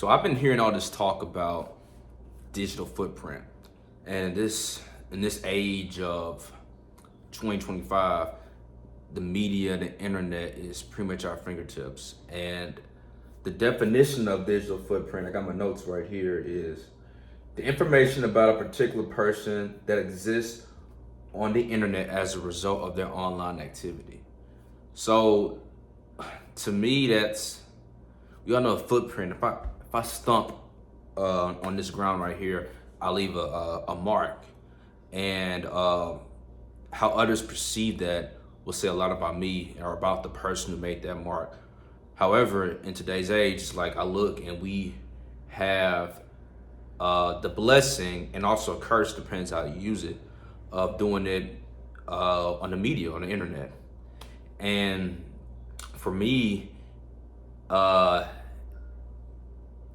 So I've been hearing all this talk about digital footprint, and this in this age of 2025, the media, the internet is pretty much our fingertips. And the definition of digital footprint, I got my notes right here, is the information about a particular person that exists on the internet as a result of their online activity. So to me, that's, we all know a footprint. If I stump on this ground right here, I leave a mark, and how others perceive that will say a lot about me or about the person who made that mark. However, in today's age, it's like I look and we have the blessing and also a curse, depends how you use it, of doing it on the media, on the internet. And for me,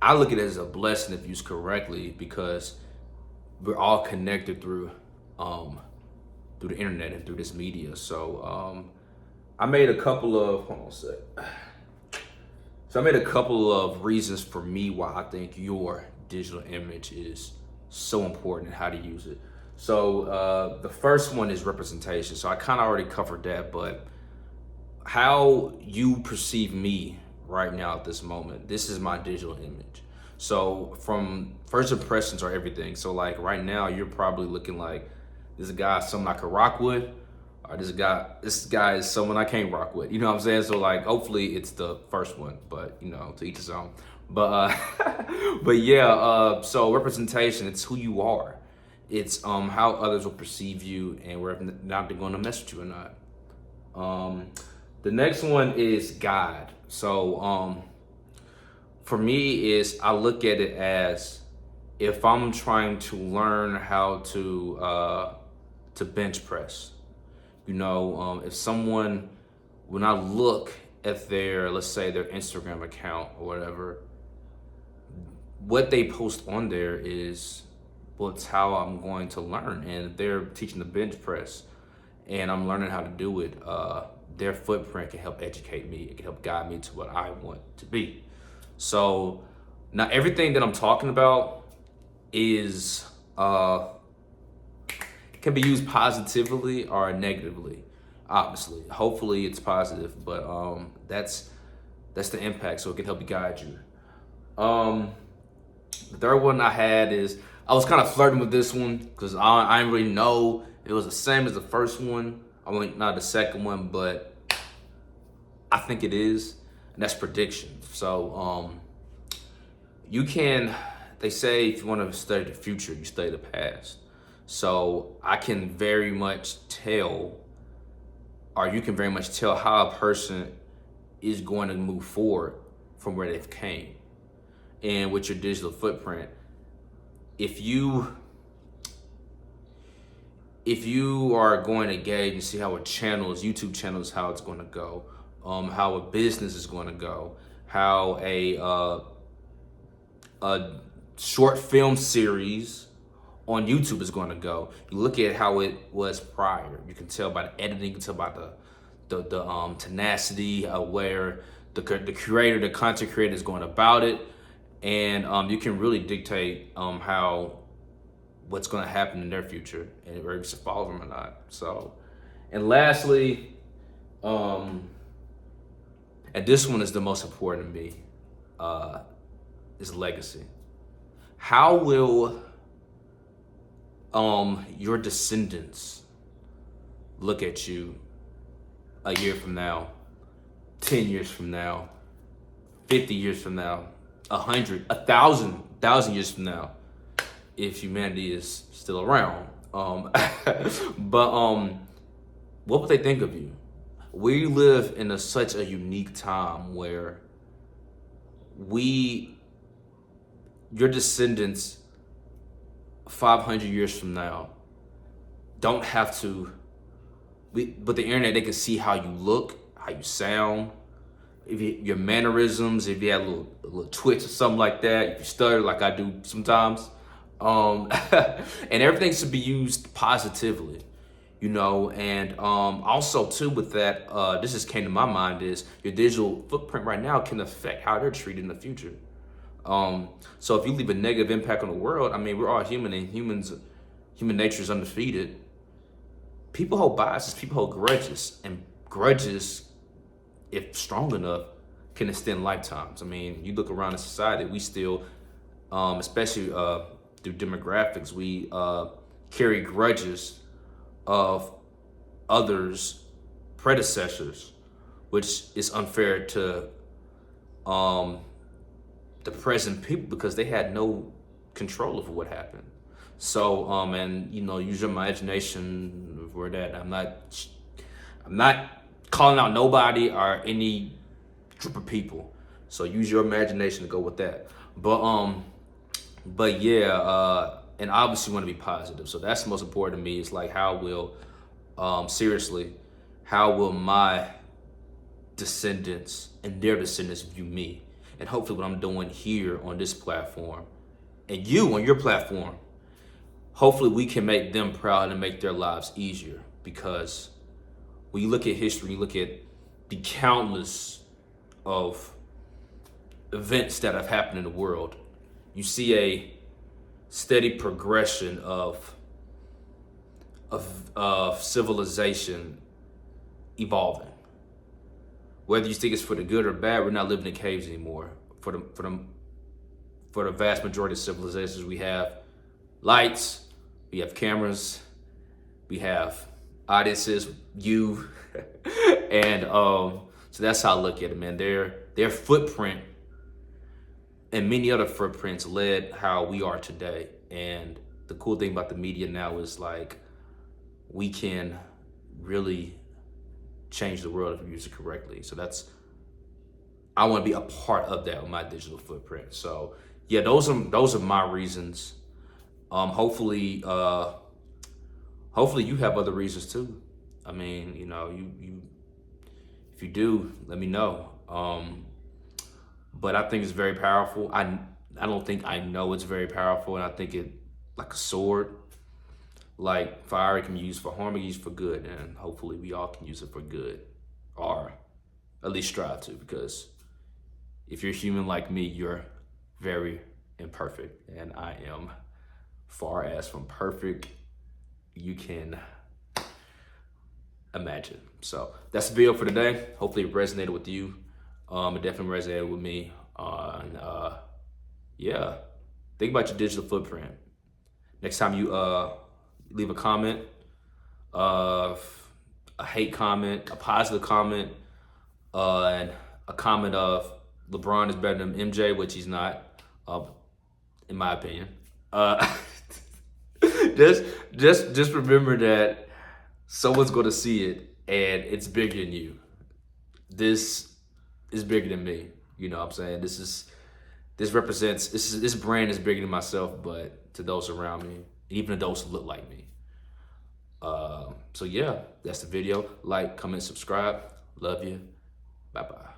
I look at it as a blessing if used correctly, because we're all connected through the internet and through this media. So I made a couple of hold on a sec. So I made a couple of reasons for me why I think your digital image is so important and how to use it. So the first one is representation. So I kind of already covered that, but how you perceive me right now at this moment, this is my digital image. So from first impressions are everything. So like right now, you're probably looking like this guy is someone I could rock with, or this guy is someone I can't rock with. You know what I'm saying? So like, hopefully it's the first one, but you know, to each his own. But but yeah, so representation, it's who you are. It's how others will perceive you and whether or not they're going to mess with you or not. The next one is guide. So for me is I look at it as if I'm trying to learn how to bench press. You know, if someone, when I look at their, let's say their Instagram account or whatever, what they post on there is what's how I'm going to learn. And if they're teaching the bench press and I'm learning how to do it, their footprint can help educate me. It can help guide me to what I want to be. So now everything that I'm talking about is can be used positively or negatively. Obviously, hopefully it's positive, but that's the impact. So it can help you guide you. The third one I had is I was kind of flirting with this one because I didn't really know it was the same as the first one. I mean, not the second one, but I think it is, and that's prediction. So they say if you want to study the future, you study the past. So I can very much tell, or you can very much tell how a person is going to move forward from where they've came. And with your digital footprint, if you are going to gauge and see how YouTube channel is how it's going to go, how a business is going to go, how a short film series on YouTube is going to go. You look at how it was prior. You can tell by the editing, you can tell by the tenacity where the creator, the content creator is going about it, and you can really dictate what's going to happen in their future and whether you should follow them or not. So, and lastly, and this one is the most important to me, is legacy. How will your descendants look at you a year from now, 10 years from now, 50 years from now, 100, 1,000 years from now, if humanity is still around? But what would they think of you? We live in such a unique time where your descendants 500 years from now don't have to, but the internet, they can see how you look, how you sound, your mannerisms, if you had a little twitch or something like that, if you stutter like I do sometimes. And everything should be used positively, you know. And also too with that, this just came to my mind, is your digital footprint right now can affect how they're treated in the future. So if you leave a negative impact on the world, I mean, we're all human, and human nature is undefeated. People hold biases, people hold grudges, and grudges, if strong enough, can extend lifetimes. I mean, you look around in society, we still, especially through demographics, we carry grudges of others' predecessors, which is unfair to the present people because they had no control over what happened. So, and use your imagination for that. I'm not calling out nobody or any group of people. So use your imagination to go with that. But yeah, and obviously want to be positive. So that's the most important to me. It's like, how will my descendants and their descendants view me? And hopefully what I'm doing here on this platform and you on your platform, hopefully we can make them proud and make their lives easier. Because when you look at history, you look at the countless of events that have happened in the world, you see a steady progression of civilization evolving. Whether you think it's for the good or bad, we're not living in caves anymore. For the vast majority of civilizations, we have lights, we have cameras, we have audiences, you, and so that's how I look at it, man. Their footprint and many other footprints led how we are today. And the cool thing about the media now is like we can really change the world if we use it correctly. So I want to be a part of that with my digital footprint. So yeah, those are my reasons. Hopefully you have other reasons too. I mean, you if you do, let me know. But I think it's very powerful. I don't think I know it's very powerful, and I think it like a sword. Like fire, it can be used for harm, it can be used for good, and hopefully we all can use it for good, or at least strive to, because if you're human like me, you're very imperfect, and I am far as from perfect you can imagine. So that's the video for today. Hopefully it resonated with you. It definitely resonated with me. Yeah, think about your digital footprint. Next time you leave a comment, a hate comment, a positive comment, and a comment of LeBron is better than MJ, which he's not, in my opinion. Just remember that someone's going to see it, and it's bigger than you. This is bigger than me. You know what I'm saying? This brand is bigger than myself, but to those around me, even to those who look like me. So yeah, that's the video. Like, comment, subscribe. Love you. Bye-bye.